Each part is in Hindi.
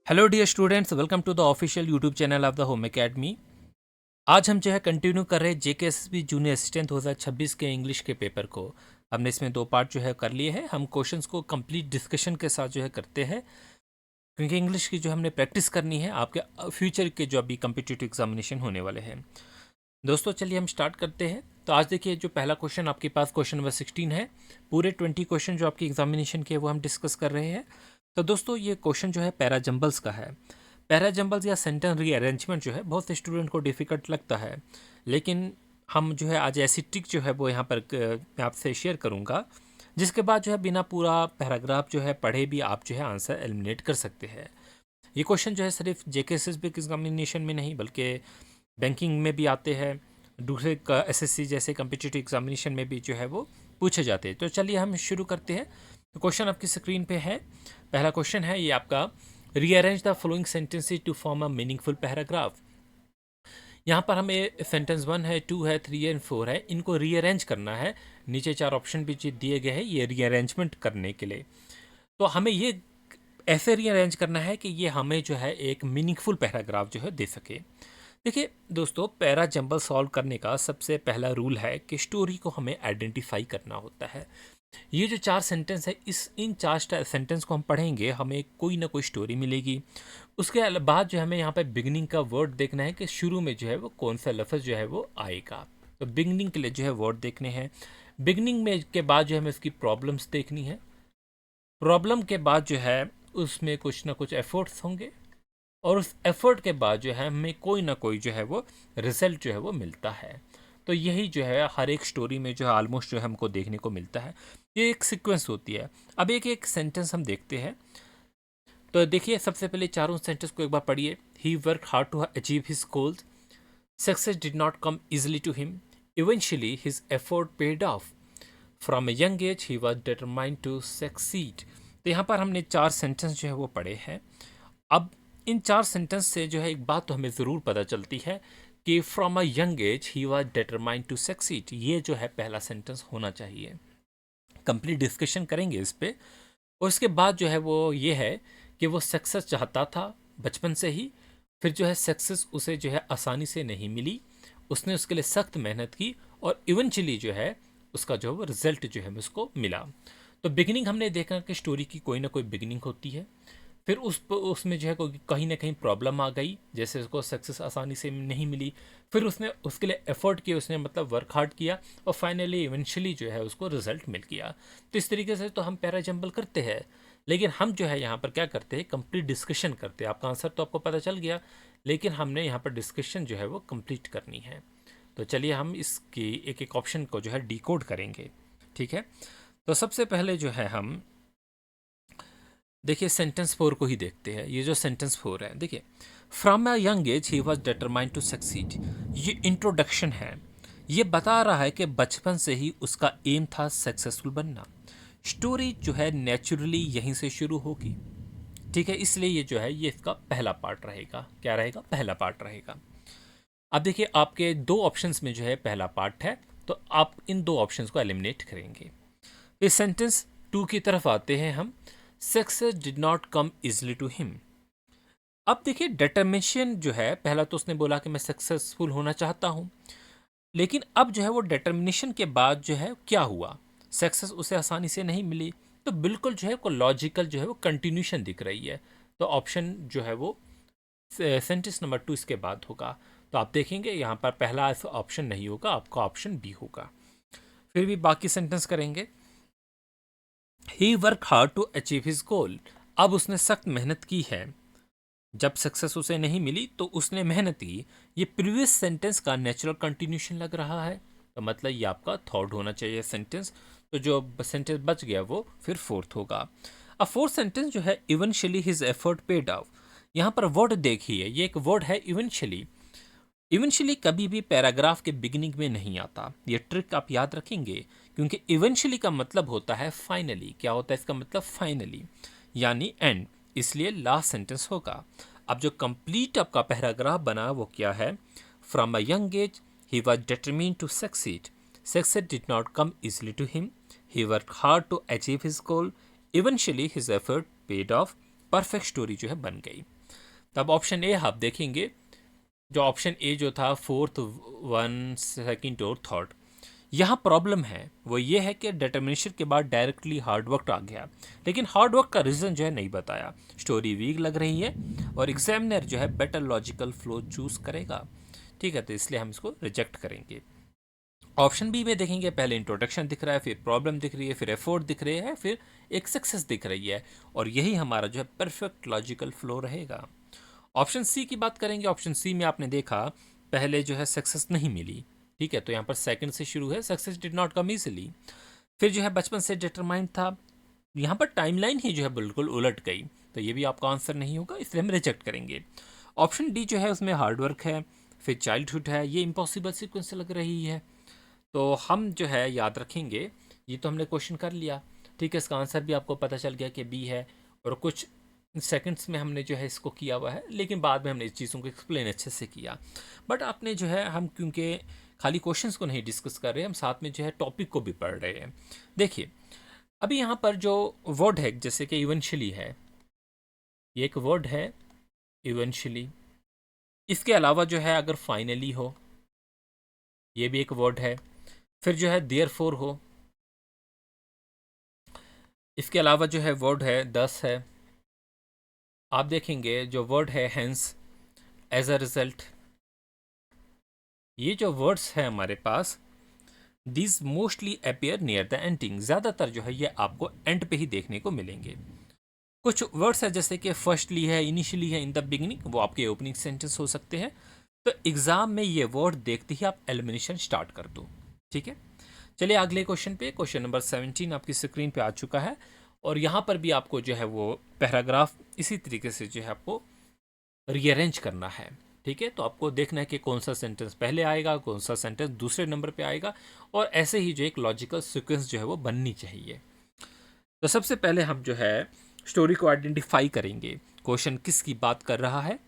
Hello dear students, welcome to the official YouTube channel of the home academy. आज हम जो है कंटिन्यू कर रहे हैं जेकेएसएसबी जूनियर असिस्टेंट 2026 के इंग्लिश के पेपर को। हमने इसमें 2 पार्ट जो है कर लिए हैं। हम क्वेश्चंस को कंप्लीट डिस्कशन के साथ जो है करते हैं, क्योंकि इंग्लिश की जो हमने प्रैक्टिस करनी है आपके फ्यूचर के जो अभी कम्पिटिटिव एग्जामिनेशन होने वाले हैं। दोस्तों चलिए हम स्टार्ट करते हैं। तो आज देखिए, जो पहला क्वेश्चन आपके पास क्वेश्चन नंबर 16 है। पूरे 20 क्वेश्चन जो आपकी एग्जामिनेशन के वो हम डिस्कस कर रहे हैं। तो दोस्तों ये क्वेश्चन जो है पैराजम्बल्स का है। पैराजम्बल्स या सेंटेंस रीअरेंजमेंट जो है बहुत से स्टूडेंट को डिफ़िकल्ट लगता है, लेकिन हम जो है आज ऐसी ट्रिक जो है वो यहाँ पर मैं आपसे शेयर करूँगा, जिसके बाद जो है बिना पूरा पैराग्राफ जो है पढ़े भी आप जो है आंसर एलिमिनेट कर सकते हैं। ये क्वेश्चन जो है सिर्फ जेकेएसएसबी एग्जामिनेशन में नहीं बल्कि बैंकिंग में भी आते हैं, दूसरे एसएससी जैसे कम्पिटिटिव एग्जामिनेशन में भी जो है वो पूछे जाते हैं। तो चलिए हम शुरू करते हैं। तो क्वेश्चन आपकी स्क्रीन पे है। पहला क्वेश्चन है ये आपका, rearrange the following sentences to form a meaningful paragraph. यहाँ पर हमें सेंटेंस 1 है, 2 है, 3 एंड 4 है, इनको रीअरेंज करना है। नीचे 4 ऑप्शन भी दिए गए हैं ये रीअरेंजमेंट करने के लिए। तो हमें ये ऐसे रीअरेंज करना है कि ये हमें जो है एक मीनिंगफुल पैराग्राफ जो है दे सके। देखिए दोस्तों, पैरा जंबल सॉल्व करने का सबसे पहला रूल है कि स्टोरी को हमें आइडेंटिफाई करना होता है। ये जो 4 सेंटेंस है, इन 4 सेंटेंस को हम पढ़ेंगे, हमें कोई ना कोई स्टोरी मिलेगी। उसके बाद जो हमें यहाँ पे बिगनिंग का वर्ड देखना है कि शुरू में जो है वो कौन सा लफ्ज़ जो है वो आएगा। तो बिगनिंग के लिए जो है वर्ड देखने हैं। बिगनिंग में के बाद जो हमें उसकी प्रॉब्लम्स देखनी है। प्रॉब्लम के बाद जो है उसमें कुछ ना कुछ एफर्ट्स होंगे, और उस एफर्ट के बाद जो है हमें कोई ना कोई जो है वो रिजल्ट जो है वो मिलता है। तो यही जो है हर एक स्टोरी में जो है ऑलमोस्ट जो है हमको देखने को मिलता है। ये एक सीक्वेंस होती है। अब एक एक सेंटेंस हम देखते हैं। तो देखिए, सबसे पहले चारों सेंटेंस को एक बार पढ़िए। He work hard to achieve his goals, success did not come easily to him, eventually his effort paid off, from a young age he was determined to succeed. तो यहाँ पर हमने 4 सेंटेंस जो है वो पढ़े हैं। अब इन 4 सेंटेंस से जो है एक बात तो हमें ज़रूर पता चलती है कि from a young age he was determined to succeed. ये जो है पहला सेंटेंस होना चाहिए। कंप्लीट डिस्कशन करेंगे इस पे। और उसके बाद जो है वो ये है कि वो सक्सेस चाहता था बचपन से ही, फिर जो है सक्सेस उसे जो है आसानी से नहीं मिली, उसने उसके लिए सख्त मेहनत की, और इवेंचुअली जो है उसका जो है वो रिजल्ट जो है उसको मिला। तो बिगिनिंग हमने देखा कि स्टोरी की कोई ना कोई बिगिनिंग होती है। फिर उसमें जो है कोई कहीं ना कहीं प्रॉब्लम आ गई, जैसे उसको सक्सेस आसानी से नहीं मिली। फिर उसने उसके लिए एफर्ट किया, उसने मतलब वर्क हार्ड किया, और फाइनली इवेंचुअली जो है उसको रिजल्ट मिल गया। तो इस तरीके से तो हम पैरा जंबल करते हैं, लेकिन हम जो है यहाँ पर क्या करते हैं, कंप्लीट डिस्कशन करते हैं। आपका आंसर तो आपको पता चल गया, लेकिन हमने यहाँ पर डिस्कशन जो है वो कंप्लीट करनी है। तो चलिए हम इसकी एक एक ऑप्शन को जो है डिकोड करेंगे। ठीक है, तो सबसे पहले जो है हम देखिए सेंटेंस 4 को ही देखते हैं। ये जो सेंटेंस 4 है, देखिए, from a young age he was determined to succeed. ये इंट्रोडक्शन है। ये बता रहा है कि बचपन से ही उसका एम था सक्सेसफुल बनना। स्टोरी जो है नेचुरली यहीं से शुरू होगी। ठीक है, इसलिए ये जो है ये इसका पहला पार्ट रहेगा। क्या रहेगा? पहला पार्ट रहेगा। अब देखिए, आपके 2 ऑप्शंस में जो है पहला पार्ट है, तो आप इन 2 ऑप्शंस को एलिमिनेट करेंगे। इस सेंटेंस 2 की तरफ आते हैं हम। Success did not come easily to him. अब देखिए, डिटर्मिनेशन जो है, पहला तो उसने बोला कि मैं सक्सेसफुल होना चाहता हूं, लेकिन अब जो है वो डिटर्मिनेशन के बाद जो है क्या हुआ, सक्सेस उसे आसानी से नहीं मिली। तो बिल्कुल जो है को लॉजिकल जो है वो कंटिन्यूशन दिख रही है। तो ऑप्शन जो है वो सेंटेंस नंबर 2 इसके बाद होगा। तो आप देखेंगे यहाँ पर पहला ऑप्शन नहीं होगा, आपका ऑप्शन बी होगा। फिर भी बाकी सेंटेंस करेंगे। He work hard to achieve his goal. अब उसने सख्त मेहनत की है। जब सक्सेस उसे नहीं मिली तो उसने मेहनत की। ये प्रीवियस सेंटेंस का नेचुरल कंटिन्यूशन लग रहा है, तो मतलब ये आपका थर्ड होना चाहिए सेंटेंस। तो जो सेंटेंस बच गया वो फिर फोर्थ होगा। अब फोर्थ सेंटेंस जो है, eventually his effort paid of. यहाँ पर वर्ड देखिए, ये एक वर्ड है इवेंचुअली। इवेंचुअली कभी भी पैराग्राफ के बिगिनिंग में नहीं आता। ये ट्रिक आप याद रखेंगे, क्योंकि इवेंचुअली का मतलब होता है फाइनली। क्या होता है इसका मतलब? फाइनली यानी एंड, इसलिए लास्ट सेंटेंस होगा। अब जो कंप्लीट आपका पैराग्राफ बना वो क्या है? From a young age he was determined to succeed, success did not come easily to him, he work hard to achieve his goal, eventually his effort paid off. Perfect story जो है बन गई। तो अब ऑप्शन ए आप देखेंगे, जो ऑप्शन ए जो था फोर्थ, वन, सेकंड और थर्ड, यहाँ प्रॉब्लम है वो ये है कि डिटर्मिनेशन के बाद डायरेक्टली हार्ड वर्क आ गया, लेकिन हार्ड वर्क का रीज़न जो है नहीं बताया, स्टोरी वीक लग रही है और एग्जामिनर जो है बेटर लॉजिकल फ्लो चूज़ करेगा। ठीक है, तो इसलिए हम इसको रिजेक्ट करेंगे। ऑप्शन बी में देखेंगे, पहले इंट्रोडक्शन दिख रहा है, फिर प्रॉब्लम दिख रही है, फिर एफोर्ट दिख रही है, फिर एक सक्सेस दिख रही है, और यही हमारा जो है परफेक्ट लॉजिकल फ्लो रहेगा। ऑप्शन सी की बात करेंगे, ऑप्शन सी में आपने देखा पहले जो है सक्सेस नहीं मिली, ठीक है, तो यहाँ पर सेकंड से शुरू है, success did not come easily. फिर जो है बचपन से डिटरमाइंड था, यहाँ पर टाइमलाइन ही जो है बिल्कुल उलट गई, तो ये भी आपका आंसर नहीं होगा, इसलिए हम रिजेक्ट करेंगे। ऑप्शन डी जो है उसमें हार्डवर्क है, फिर चाइल्डहुड है, ये इम्पॉसिबल सीक्वेंस लग रही है, तो हम जो है याद रखेंगे, ये तो हमने क्वेश्चन कर लिया, ठीक है, इसका आंसर भी आपको पता चल गया कि बी है, और कुछ सेकंड्स में हमने जो है इसको किया हुआ है, लेकिन बाद में हमने इस चीज़ों को एक्सप्लेन अच्छे से किया। बट आपने जो है, हम क्योंकि खाली क्वेश्चंस को नहीं डिस्कस कर रहे, हम साथ में जो है टॉपिक को भी पढ़ रहे हैं। देखिए अभी यहाँ पर जो वर्ड है, जैसे कि इवेंचुअली है, ये एक वर्ड है इवेंचुअली, इसके अलावा जो है अगर फाइनली हो, ये भी एक वर्ड है, फिर जो है देयरफॉर हो, इसके अलावा जो है वर्ड है दस है, आप देखेंगे जो वर्ड है हेंस, एज अ रिजल्ट, ये जो वर्ड्स है हमारे पास, this mostly appear near the ending, ज़्यादातर जो है ये आपको एंड पे ही देखने को मिलेंगे। कुछ वर्ड्स है जैसे कि फर्स्टली है, इनिशियली है, इन द बिगिनिंग, वो आपके ओपनिंग सेंटेंस हो सकते हैं, तो एग्जाम में ये वर्ड देखते ही आप एलिमिनेशन स्टार्ट कर दो। ठीक है, चलिए अगले क्वेश्चन पे, क्वेश्चन नंबर 17 आपकी स्क्रीन पे आ चुका है, और यहाँ पर भी आपको जो है वो पैराग्राफ इसी तरीके से जो है आपको रीअरेंज करना है। ठीक है, तो आपको देखना है कि कौन सा सेंटेंस पहले आएगा, कौन सा सेंटेंस दूसरे नंबर पे आएगा, और ऐसे ही जो एक लॉजिकल सीक्वेंस जो है वो बननी चाहिए। तो सबसे पहले हम जो है स्टोरी को आइडेंटिफाई करेंगे, क्वेश्चन किसकी बात कर रहा है।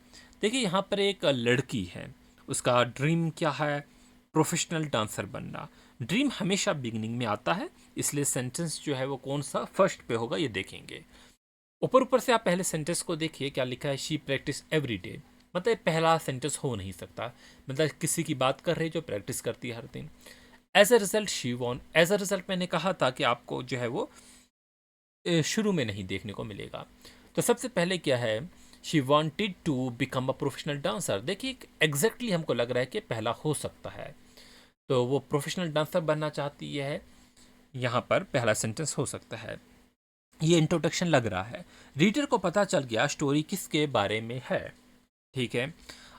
देखिए यहाँ पर एक लड़की है, उसका ड्रीम क्या है, प्रोफेशनल डांसर बनना। ड्रीम हमेशा बिगिनिंग में आता है, इसलिए सेंटेंस जो है वो कौन सा फर्स्ट पे होगा ये देखेंगे। ऊपर ऊपर से आप पहले सेंटेंस को देखिए, क्या लिखा है, शी प्रैक्टिस एवरी डे, मतलब पहला सेंटेंस हो नहीं सकता, मतलब किसी की बात कर रही है जो प्रैक्टिस करती है हर दिन। As a result she won, as a result मैंने कहा था कि आपको जो है वो शुरू में नहीं देखने को मिलेगा। तो सबसे पहले क्या है, she wanted to become a professional dancer. देखिए एग्जैक्टली हमको लग रहा है कि पहला हो सकता है, तो वो प्रोफेशनल डांसर बनना चाहती है, यहाँ पर पहला सेंटेंस हो सकता है। ये इंट्रोडक्शन लग रहा है, रीडर को पता चल गया स्टोरी किसके बारे में है। ठीक है,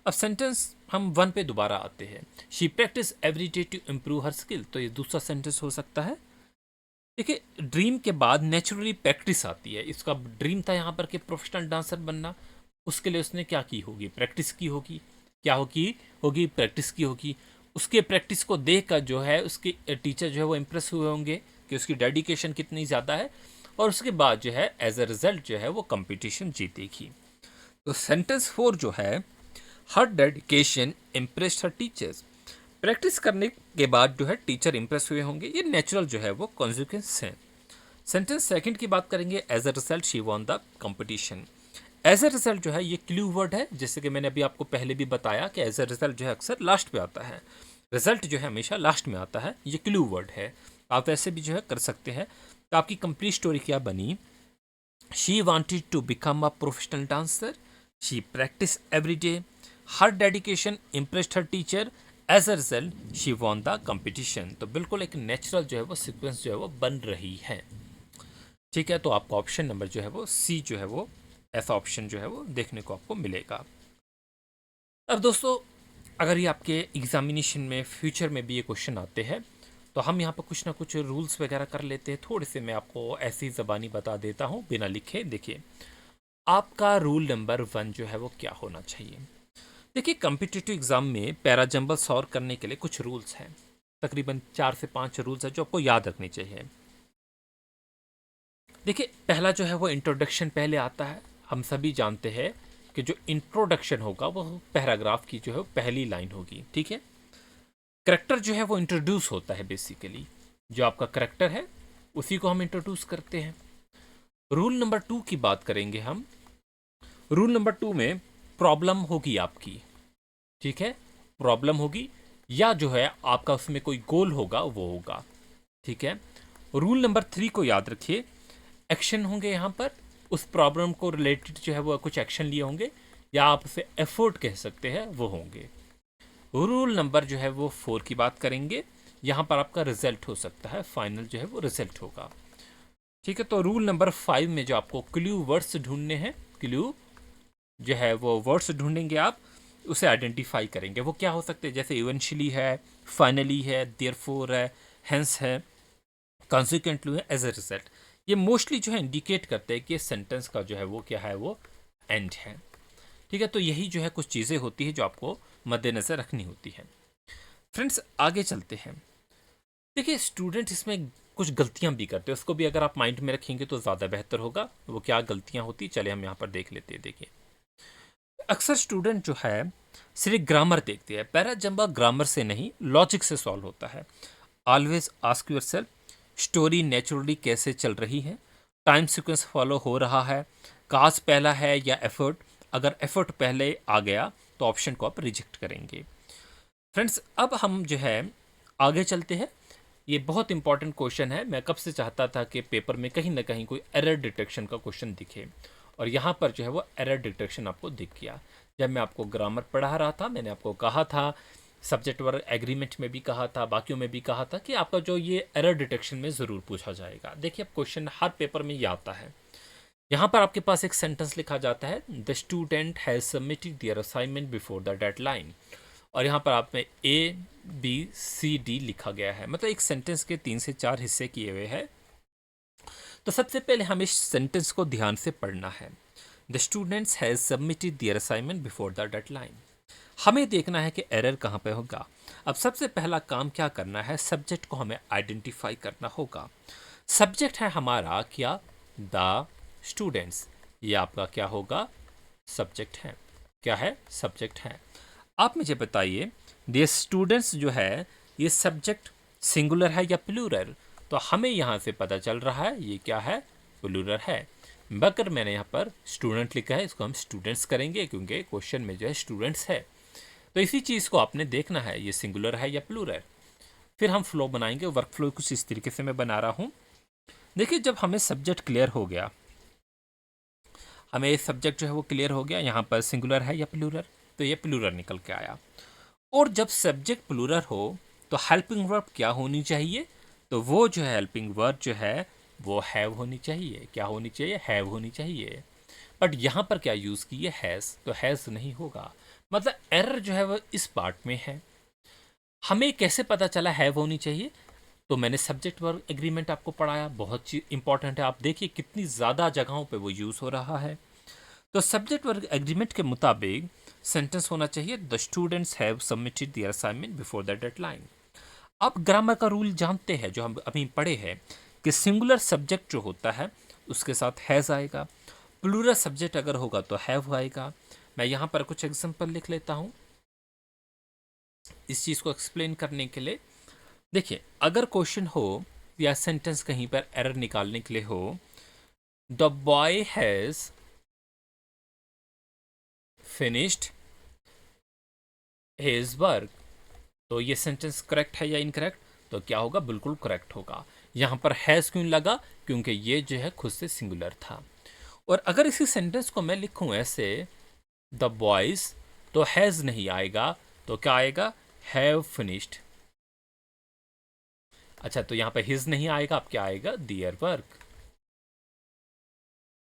अब सेंटेंस हम वन पे दोबारा आते हैं, she practice every day to improve her skill, तो ये दूसरा सेंटेंस हो सकता है। देखिए ड्रीम के बाद नेचुरली प्रैक्टिस आती है, इसका ड्रीम था यहाँ पर कि प्रोफेशनल डांसर बनना, उसके लिए उसने क्या की होगी, प्रैक्टिस की होगी, क्या होगी होगी, प्रैक्टिस की होगी। उसके प्रैक्टिस को देख कर जो है उसके टीचर जो है वो इम्प्रेस हुए होंगे कि उसकी डेडिकेशन कितनी ज़्यादा है, और उसके बाद जो है एज अ रिजल्ट जो है वो कंपटीशन जीतेगी। तो सेंटेंस 4 जो है, हर डेडिकेशन इम्प्रेस्ड हर टीचर्स, प्रैक्टिस करने के बाद जो है टीचर इंप्रेस हुए होंगे, ये नेचुरल जो है वो कॉन्सिक्वेंस है। सेंटेंस सेकंड की बात करेंगे, as a result she won the competition. As a result जो है ये क्लू वर्ड है, जैसे कि मैंने अभी आपको पहले भी बताया कि एज अ रिजल्ट जो है अक्सर लास्ट पे आता है, रिजल्ट जो है हमेशा लास्ट में आता है, ये क्लू वर्ड है। आप वैसे भी जो है कर सकते हैं। तो आपकी कंप्लीट स्टोरी क्या बनी, she wanted to become a professional dancer, she practice every day, her dedication impressed her teacher, as a result she won the competition. तो बिल्कुल एक नेचुरल जो है वो सीक्वेंस जो है वो बन रही है। ठीक है, तो आपका ऑप्शन नंबर जो है वो सी जो है वो, ऐसा ऑप्शन जो है वो देखने को आपको मिलेगा। अब दोस्तों, अगर ये आपके एग्जामिनेशन में फ्यूचर में भी ये क्वेश्चन आते हैं, तो हम यहाँ पर कुछ ना कुछ रूल्स वगैरह कर लेते हैं, थोड़े से मैं आपको ऐसी ज़बानी बता देता हूँ बिना लिखे। देखिए आपका रूल नंबर 1 जो है वो क्या होना चाहिए। देखिए कम्पिटिटिव एग्ज़ाम में पैरा जंबल सॉल्व करने के लिए कुछ रूल्स हैं, तकरीबन 4 से 5 रूल्स हैं जो आपको याद रखने चाहिए। देखिए पहला जो है वो इंट्रोडक्शन पहले आता है, हम सभी जानते हैं कि जो इंट्रोडक्शन होगा वो पैराग्राफ की जो है पहली लाइन होगी। ठीक है, करेक्टर जो है वो इंट्रोड्यूस होता है, बेसिकली जो आपका करेक्टर है उसी को हम इंट्रोड्यूस करते हैं। रूल नंबर 2 की बात करेंगे हम। रूल नंबर 2 में प्रॉब्लम होगी आपकी, ठीक है, प्रॉब्लम होगी, या जो है आपका उसमें कोई गोल होगा वो होगा, ठीक है। रूल नंबर 3 को याद रखिए, एक्शन होंगे यहाँ पर, उस प्रॉब्लम को रिलेटेड जो है वो कुछ एक्शन लिए होंगे, या आप उसे एफर्ट कह सकते हैं, वो होंगे। रूल नंबर जो है वो 4 की बात करेंगे, यहाँ पर आपका रिजल्ट हो सकता है, फाइनल जो है वो रिजल्ट होगा, ठीक है। तो रूल नंबर 5 में जो आपको क्लू वर्ड्स ढूंढने हैं, क्लू जो है वो वर्ड्स ढूंढेंगे आप, उसे आइडेंटिफाई करेंगे, वो क्या हो सकते हैं, जैसे इवेंचुअली है, फाइनली है, देयरफॉर है, हेंस है, कॉन्सिक्वेंटली है, एज ए रिजल्ट। ये मोस्टली जो है इंडिकेट करते हैं कि सेंटेंस का जो है वो क्या है, वो एंड है, ठीक है। तो यही जो है कुछ चीज़ें होती है जो आपको मद्देनजर रखनी होती है। फ्रेंड्स आगे चलते हैं। देखिए स्टूडेंट इसमें कुछ गलतियां भी करते हैं, उसको भी अगर आप माइंड में रखेंगे तो ज़्यादा बेहतर होगा। वो क्या गलतियां होती, चले हम यहाँ पर देख लेते हैं। देखिए अक्सर स्टूडेंट जो है सिर्फ ग्रामर देखते हैं, पैराजंबा ग्रामर से नहीं लॉजिक से सॉल्व होता है। Always ask your self, story naturally कैसे चल रही है, टाइम सीक्वेंस फॉलो हो रहा है, काज पहला है या एफर्ट। अगर एफर्ट पहले आ गया तो ऑप्शन को आप रिजेक्ट करेंगे। फ्रेंड्स अब हम जो है आगे चलते हैं। ये बहुत इंपॉर्टेंट क्वेश्चन है, मैं कब से चाहता था कि पेपर में कहीं ना कहीं कोई एरर डिटेक्शन का क्वेश्चन दिखे, और यहाँ पर जो है वो एरर डिटेक्शन आपको दिख गया। जब मैं आपको ग्रामर पढ़ा रहा था, मैंने आपको कहा था, सब्जेक्ट वर्क एग्रीमेंट में भी कहा था, बाकियों में भी कहा था कि आपका जो ये एरर डिटेक्शन में ज़रूर पूछा जाएगा। देखिए अब क्वेश्चन हर पेपर में ये आता है। यहाँ पर आपके पास एक सेंटेंस लिखा जाता है, the student has submitted there assignment before the deadline, और यहाँ पर आप में ए बी सी डी लिखा गया है, मतलब एक सेंटेंस के 3 से 4 हिस्से किए हुए हैं। तो सबसे पहले हम इस सेंटेंस को ध्यान से पढ़ना है। The students has submitted there assignment before the deadline. हमें देखना है कि एरर कहाँ पे होगा। अब सबसे पहला काम क्या करना है, सब्जेक्ट को हमें आइडेंटिफाई करना होगा। सब्जेक्ट है हमारा क्या, द स्टूडेंट्स, ये आपका क्या होगा, सब्जेक्ट है। क्या है, सब्जेक्ट है। आप मुझे बताइए ये स्टूडेंट्स जो है ये सब्जेक्ट सिंगुलर है या प्लूरल, तो हमें यहाँ से पता चल रहा है ये क्या है, प्लूरल है। मगर मैंने यहाँ पर स्टूडेंट लिखा है, इसको हम स्टूडेंट्स करेंगे क्योंकि क्वेश्चन में जो है स्टूडेंट्स है। तो इसी चीज़ को आपने देखना है ये सिंगुलर है या प्लूरल। फिर हम फ्लो बनाएंगे, वर्क फ्लो कुछ इस तरीके से मैं बना रहा हूँ। देखिए जब हमें सब्जेक्ट क्लियर हो गया, हमें सब्जेक्ट जो है वो क्लियर हो गया, यहाँ पर सिंगुलर है या प्लूरल, तो ये प्लूरल निकल के आया। और जब सब्जेक्ट प्लूरल हो तो हेल्पिंग वर्ब क्या होनी चाहिए, तो वो जो है हेल्पिंग वर्ब जो है वो हैव होनी चाहिए। क्या होनी चाहिए, हैव होनी चाहिए। बट यहाँ पर क्या यूज़ की है, हैज़, तो हैज़ नहीं होगा। मतलब एरर जो है वो इस पार्ट में है। हमें कैसे पता चला हैव होनी चाहिए, तो मैंने सब्जेक्ट वर्ब एग्रीमेंट आपको पढ़ाया, बहुत चीज इंपॉर्टेंट है। आप देखिए कितनी ज़्यादा जगहों पे वो यूज़ हो रहा है। तो सब्जेक्ट वर्ब एग्रीमेंट के मुताबिक सेंटेंस होना चाहिए, the students have submitted there assignment before the deadline. आप ग्रामर का रूल जानते हैं जो हम अभी पढ़े हैं कि सिंगुलर सब्जेक्ट जो होता है उसके साथ हैज़ आएगा, प्लूरल सब्जेक्ट अगर होगा तो हैव आएगा। मैं यहाँ पर कुछ एग्जांपल लिख लेता हूँ इस चीज़ को एक्सप्लेन करने के लिए। देखिए अगर क्वेश्चन हो या सेंटेंस कहीं पर एरर निकालने के लिए हो, the boy has finished his work, तो ये सेंटेंस करेक्ट है या इनकरेक्ट, तो क्या होगा, बिल्कुल करेक्ट होगा। यहाँ पर हैज़ क्यों लगा, क्योंकि ये जो है खुद से सिंगुलर था। और अगर इसी सेंटेंस को मैं लिखूं ऐसे, द बॉयज, तो हैज़ नहीं आएगा, तो क्या आएगा, हैव फिनिश्ड। अच्छा तो यहाँ पर हिज नहीं आएगा, अब क्या आएगा, दियर वर्क।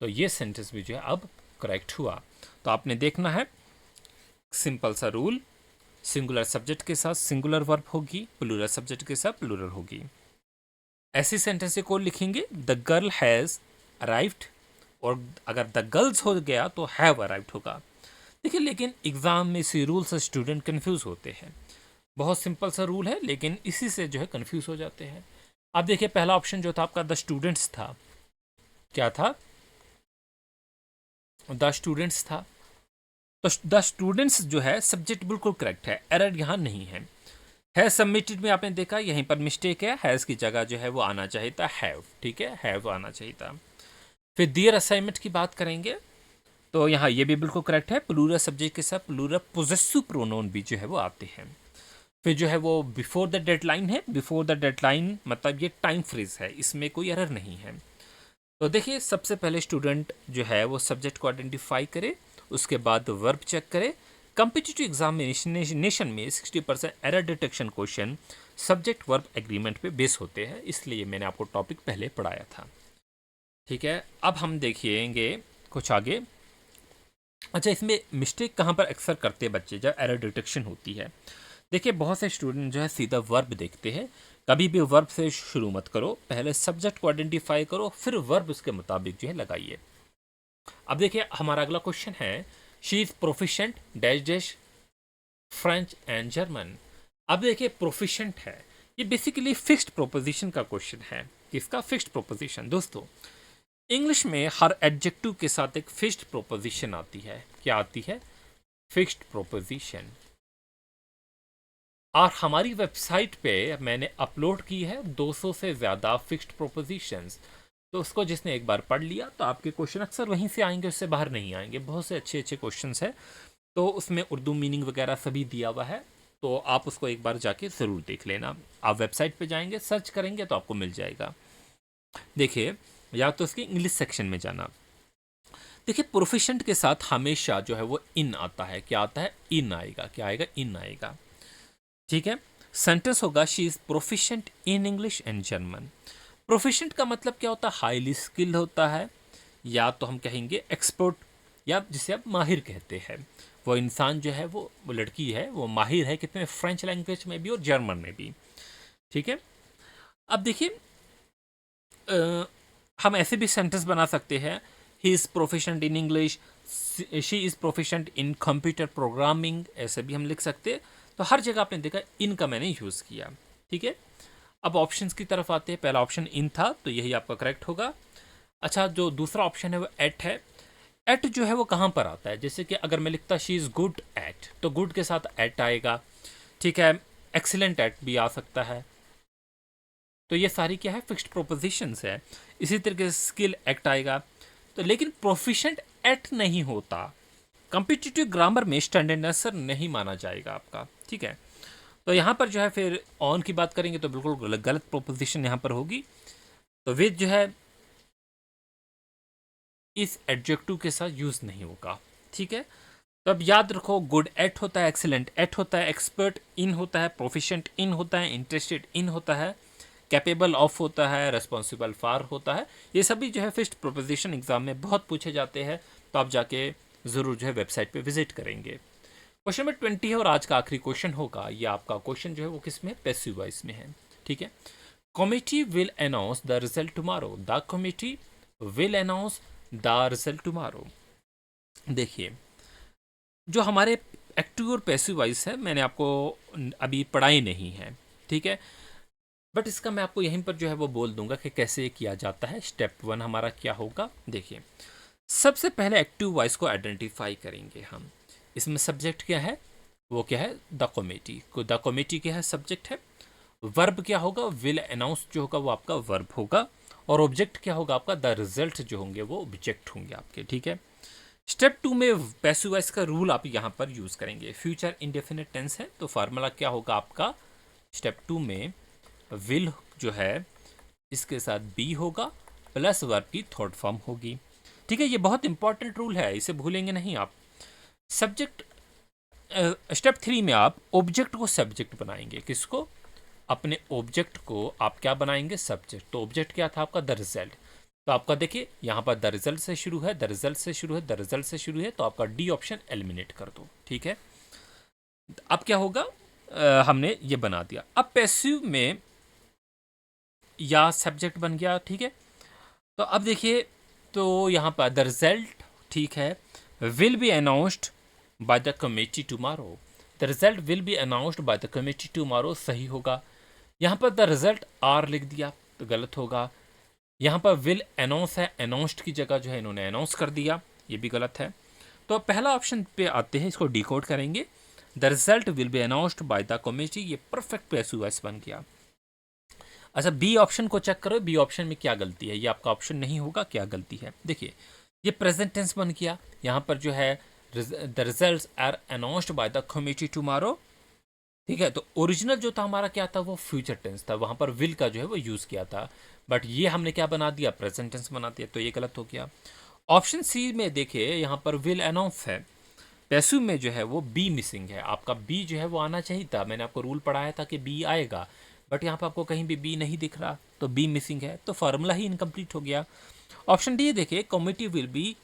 तो ये सेंटेंस भी जो है अब करेक्ट हुआ। तो आपने देखना है सिंपल सा रूल, सिंगुलर सब्जेक्ट के साथ सिंगुलर वर्ब होगी, प्लूरल सब्जेक्ट के साथ प्लूरल होगी। ऐसी सेंटेंस को लिखेंगे, द गर्ल हैज़ अराइव्ड, और अगर द गर्ल्स हो गया तो हैव अराइव्ड होगा। देखिए लेकिन एग्जाम में इसी रूल से स्टूडेंट कंफ्यूज होते हैं। बहुत सिंपल सा रूल है लेकिन इसी से जो है कंफ्यूज हो जाते हैं। अब देखिए पहला ऑप्शन जो था आपका द स्टूडेंट्स था, क्या था, द स्टूडेंट्स था। तो द स्टूडेंट्स जो है सब्जेक्ट बिल्कुल करेक्ट है, एरर यहाँ नहीं है सबमिटेड में आपने देखा यहीं पर मिस्टेक है, हैज़ की जगह जो है वो आना चाहिए था हैव, ठीक है, हैव आना चाहिए था। फिर दियर असाइनमेंट की बात करेंगे, तो यहाँ ये भी बिल्कुल करेक्ट है, प्लूरल सब्जेक्ट के साथ प्लूरल पोजेसिव प्रोनाउन भी जो है वो आते हैं। फिर जो है वो बिफोर द डेडलाइन है, बिफोर द डेडलाइन मतलब ये टाइम फ्रीज है, इसमें कोई एरर नहीं है। तो देखिए सबसे पहले स्टूडेंट जो है वो सब्जेक्ट को आइडेंटिफाई करे, उसके बाद वर्ब चेक करे। कम्पिटिटिव एग्जामिनेशन में 60% error detection question subject verb agreement पे बेस होते हैं, इसलिए मैंने आपको टॉपिक पहले पढ़ाया था। ठीक है, अब हम देखिएंगे कुछ आगे। अच्छा, इसमें मिस्टेक कहाँ पर अक्सर करते हैं बच्चे जब एरर डिटेक्शन होती है? देखिए बहुत से स्टूडेंट जो है सीधा वर्ब देखते हैं। कभी भी वर्ब से शुरू मत करो, पहले सब्जेक्ट को आइडेंटिफाई करो, फिर वर्ब उसके मुताबिक जो है लगाइए। अब देखिए हमारा अगला क्वेश्चन है, she is proficient dash dash French and German. अब देखिए प्रोफिशिएंट है, ये बेसिकली फिक्स्ड प्रोपोजिशन का क्वेश्चन है। किसका? Fixed proposition. दोस्तों इंग्लिश में हर एडजेक्टिव के साथ एक फिक्स्ड प्रोपोजिशन आती है। क्या आती है? Fixed proposition. और हमारी वेबसाइट पे मैंने अपलोड की है 200 से ज़्यादा फिक्स्ड प्रोपोजिशंस। तो उसको जिसने एक बार पढ़ लिया तो आपके क्वेश्चन अक्सर वहीं से आएंगे, उससे बाहर नहीं आएंगे। बहुत से अच्छे अच्छे क्वेश्चंस हैं, तो उसमें उर्दू मीनिंग वगैरह सभी दिया हुआ है, तो आप उसको एक बार जाके ज़रूर देख लेना। आप वेबसाइट पे जाएंगे, सर्च करेंगे तो आपको मिल जाएगा। देखिए या तो उसके इंग्लिश सेक्शन में जाना। देखिए प्रोफिशिएंट के साथ हमेशा जो है वो इन आता है। क्या आता है? इन आएगा। क्या आएगा? इन आएगा। ठीक है, सेंटेंस होगा she is proficient in English and German. Proficient का मतलब क्या होता है? हाईली स्किल्ड होता है, या तो हम कहेंगे एक्सपर्ट, या जिसे आप माहिर कहते हैं। वो इंसान जो है वो लड़की है वो माहिर है कितने? फ्रेंच लैंग्वेज में भी और जर्मन में भी। ठीक है, अब देखिए हम ऐसे भी सेंटेंस बना सकते हैं, he is proficient in English, she is proficient in computer programming, ऐसे भी हम लिख सकते हैं। तो हर जगह आपने देखा इन का मैंने यूज़ किया। ठीक है, अब ऑप्शंस की तरफ आते हैं। पहला ऑप्शन इन था, तो यही आपका करेक्ट होगा। अच्छा, जो दूसरा ऑप्शन है वो एट है। एट जो है वो कहाँ पर आता है? जैसे कि अगर मैं लिखता शी इज़ गुड एट, तो गुड के साथ एट आएगा। ठीक है, एक्सीलेंट एट भी आ सकता है। तो ये सारी क्या है? फिक्स्ड प्रोपोजिशंस है। इसी तरीके से स्किल एक्ट आएगा। तो लेकिन प्रोफिशिएंट एट नहीं होता। कॉम्पिटिटिव ग्रामर में स्टैंडर्ड आंसर नहीं माना जाएगा आपका। ठीक है, तो यहाँ पर जो है फिर ऑन की बात करेंगे तो बिल्कुल गलत प्रोपोजिशन यहाँ पर होगी। तो विद जो है इस एडजेक्टिव के साथ यूज नहीं होगा। ठीक है, तो अब याद रखो, गुड एट होता है, एक्सीलेंट एट होता है, एक्सपर्ट इन होता है, प्रोफिशिएंट इन होता है, इंटरेस्टेड इन होता है, कैपेबल ऑफ होता है, रेस्पॉन्सिबल फॉर होता है। ये सभी जो है फिक्स्ड प्रोपोजिशन एग्जाम में बहुत पूछे जाते हैं, तो आप जाके ज़रूर जो है वेबसाइट पे विजिट करेंगे। क्वेश्चन नंबर 20 है और आज का आखिरी क्वेश्चन होगा। ये आपका क्वेश्चन जो है वो किस में? पैसिव वॉइस में है। ठीक है, committee will announce the result tomorrow. The committee will announce the result tomorrow. देखिए जो हमारे एक्टिव और पैसिव वॉइस है मैंने आपको अभी पढ़ाई नहीं है। ठीक है, बट इसका मैं आपको यहीं पर जो है वो बोल दूंगा कि कैसे किया जाता है। स्टेप 1 हमारा क्या होगा? देखिए सबसे पहले एक्टिव वॉइस को आइडेंटिफाई करेंगे हम। इसमें सब्जेक्ट क्या है? वो क्या है? The committee. द कमिटी क्या है? सब्जेक्ट है। वर्ब क्या होगा? विल अनाउंस जो होगा वो आपका वर्ब होगा। और ऑब्जेक्ट क्या होगा आपका? द रिजल्ट जो होंगे वो ऑब्जेक्ट होंगे आपके। ठीक है, स्टेप 2 में पैसिव वॉइस का रूल आप यहाँ पर यूज करेंगे। फ्यूचर इंडेफिनिट टेंस है, तो फार्मूला क्या होगा आपका? स्टेप 2 में विल जो है इसके साथ बी होगा प्लस वर्ब की थर्ड फॉर्म होगी। ठीक है, ये बहुत इंपॉर्टेंट रूल है, इसे भूलेंगे नहीं आप। सब्जेक्ट स्टेप 3 में आप ऑब्जेक्ट को सब्जेक्ट बनाएंगे। किसको? अपने ऑब्जेक्ट को आप क्या बनाएंगे? सब्जेक्ट। तो ऑब्जेक्ट क्या था आपका? The result. तो आपका देखिए यहाँ पर द रिजल्ट से शुरू है, द रिजल्ट से शुरू है, द रिजल्ट से शुरू है, तो आपका डी ऑप्शन एलिमिनेट कर दो। ठीक है, अब क्या होगा? हमने ये बना दिया। अब पैसिव में या सब्जेक्ट बन गया। ठीक है, तो अब देखिए तो यहाँ पर द रिजल्ट, ठीक है, will be announced by the committee tomorrow. The result will be announced by the committee tomorrow सही होगा। यहाँ पर द रिजल्ट आर लिख दिया तो गलत होगा। यहाँ पर विल अनाउंस है, अनाउंस्ड की जगह जो है इन्होंने अनाउंस कर दिया, ये भी गलत है। तो पहला ऑप्शन पे आते हैं, इसको डिकोड करेंगे। The result will be announced by the committee, ये परफेक्ट पैसिव वॉइस बन गया। अच्छा, बी ऑप्शन को चेक करो, बी ऑप्शन में क्या गलती है? ये आपका ऑप्शन नहीं होगा, क्या गलती है? देखिए ये प्रेजेंट टेंस बन गया। यहाँ पर जो है the results are announced by the committee tomorrow. ठीक है, तो ओरिजिनल जो था हमारा क्या था, वो फ्यूचर टेंस था, वहां पर विल का जो है वो यूज किया था, बट ये हमने क्या बना दिया, प्रेजेंट टेंस बना दिया, तो ये गलत हो गया। ऑप्शन सी में देखिए यहाँ पर विल अनाउंस है, पैसिव में जो है वो बी मिसिंग है, आपका बी जो है वो आना चाहिए था, मैंने आपको रूल पढ़ाया था कि बी आएगा, बट यहाँ पर आपको कहीं भी बी नहीं दिख रहा, तो बी मिसिंग है, तो फार्मूला ही इनकम्प्लीट हो गया। ऑप्शन डी देखिए, committee will be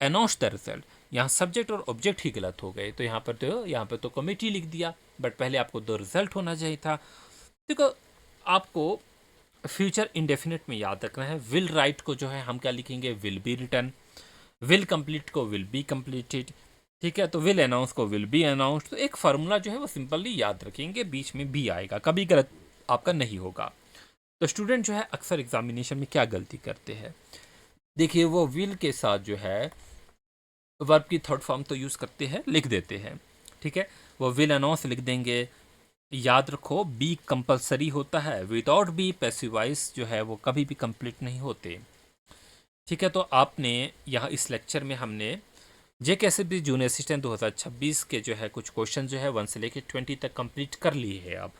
announce the result, यहाँ सब्जेक्ट और ऑब्जेक्ट ही गलत हो गए, तो यहाँ पे तो कमिटी लिख दिया, बट पहले आपको द रिजल्ट होना चाहिए था। देखो, आपको फ्यूचर इंडेफिनिट में याद रखना है, विल राइट को जो है हम क्या लिखेंगे, will be return, will complete को विल बी कंप्लीटेड, ठीक है, तो विल अनाउंस को विल बी अनाउंस, तो एक फार्मूला जो है वो सिंपली याद रखेंगे, बीच में बी आएगा, कभी गलत आपका नहीं होगा। तो स्टूडेंट जो है अक्सर एग्जामिनेशन में क्या गलती करते हैं, देखिए वो विल के साथ जो है वर्ब की थर्ड फॉर्म तो यूज़ करते हैं, लिख देते हैं, ठीक है, वो विल अनाउंस लिख देंगे। याद रखो बी कंपलसरी होता है, विदाउट बी पैसिवाइज जो है वो कभी भी कंप्लीट नहीं होते, ठीक है। तो आपने यहाँ इस लेक्चर में हमने जेकेएसएसबी जूनियर असिस्टेंट 2026 के जो है कुछ क्वेश्चन जो है 1 से लेकर 20 तक कंप्लीट कर लिए है। अब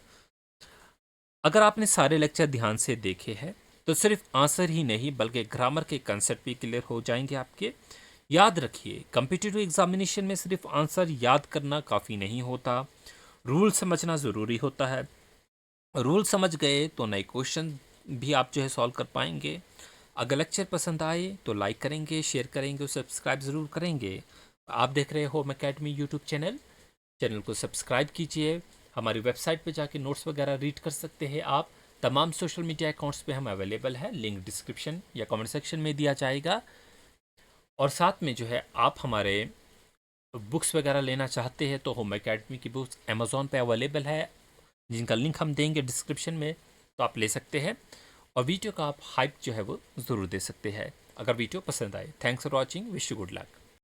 अगर आपने सारे लेक्चर ध्यान से देखे हैं तो सिर्फ आंसर ही नहीं बल्कि ग्रामर के कंसेप्ट भी क्लियर हो जाएंगे आपके। याद रखिए, कम्पिटिटिव एग्जामिनेशन में सिर्फ आंसर याद करना काफ़ी नहीं होता, रूल समझना ज़रूरी होता है। रूल समझ गए तो नए क्वेश्चन भी आप जो है सॉल्व कर पाएंगे। अगर लेक्चर पसंद आए तो लाइक करेंगे, शेयर करेंगे और सब्सक्राइब ज़रूर करेंगे। आप देख रहे हो होम एकेडमी यूट्यूब चैनल को सब्सक्राइब कीजिए। हमारी वेबसाइट पे जाके नोट्स वगैरह रीड कर सकते हैं आप। तमाम सोशल मीडिया अकाउंट्स पे हम अवेलेबल है, लिंक डिस्क्रिप्शन या कमेंट सेक्शन में दिया जाएगा। और साथ में जो है आप हमारे बुक्स वगैरह लेना चाहते हैं तो होम एकेडमी की बुक्स अमेज़ॉन पे अवेलेबल है, जिनका लिंक हम देंगे डिस्क्रिप्शन में, तो आप ले सकते हैं। और वीडियो का आप हाइप जो है वो ज़रूर दे सकते हैं अगर वीडियो पसंद आए। Thanks for watching, wish you good luck.